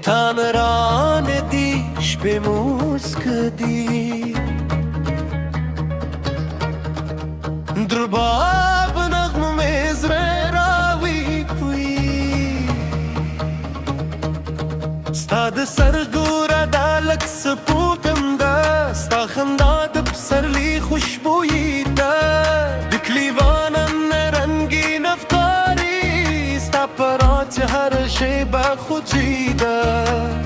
تامران دیش به موسکدی درباب نغم مزر راوی کوی ستاد سرگورا دالک سپوکم دا ستا خندا د پسرلی خوشبویی دا دکلیوانم رنگی نفتاری ستا پرات هر شی با خودی دا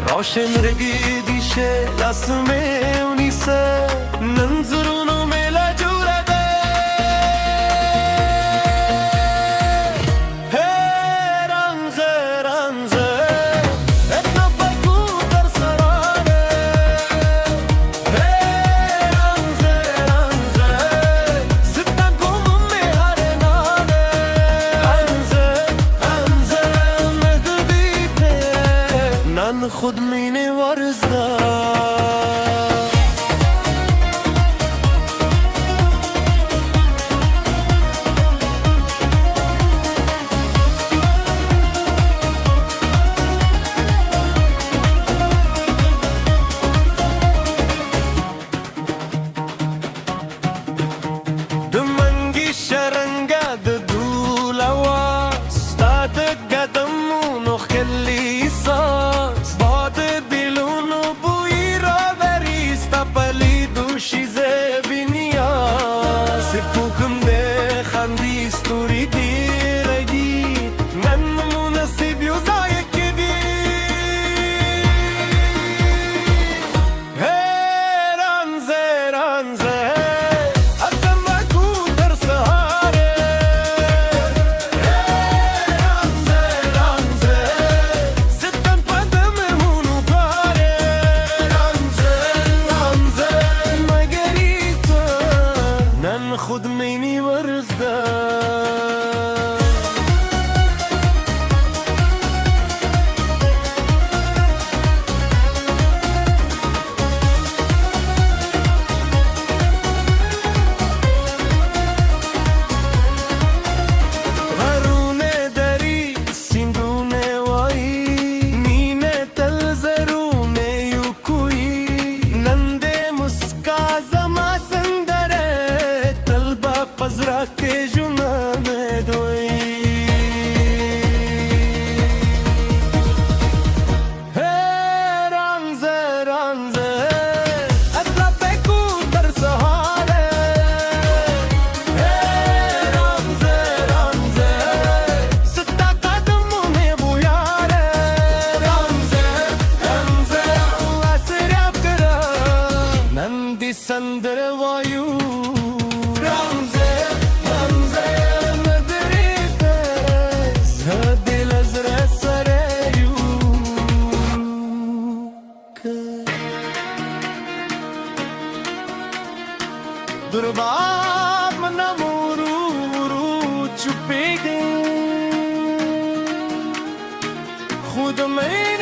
روشن رگی دیشه لاسمه اونیسه ننظرونو میلا جوره ده رنزه رنزه اتنا بگو در سرانه رنزه رنزه ستن گمم میهاره نانه رنزه رنزه مگدیده نن خود مینه ورزده شرنگا د دولوا ستاد قدمونو خلی ساس باد دلونو بوی را بری ستا پلی دوشی زبینیا سپوکم ده خاندی ستوری دیرگی من مناسب یو زایک دی رنزه رنزه خود مینی ورزده غرونه دری سیندونه وایی مینه تل زرونه یو کوی ننده مسکا زما سندره تل با پزرا که جنانه دوی رنزه رنزه اطلا بگو در سهاره رنزه رنزه ستا قدمونه بویاره رنزه رنزه اسراب کرا نندی سندر وایو رنزه رنزه مدریده زدل از رسریو درباب نمورو چپیگی خود می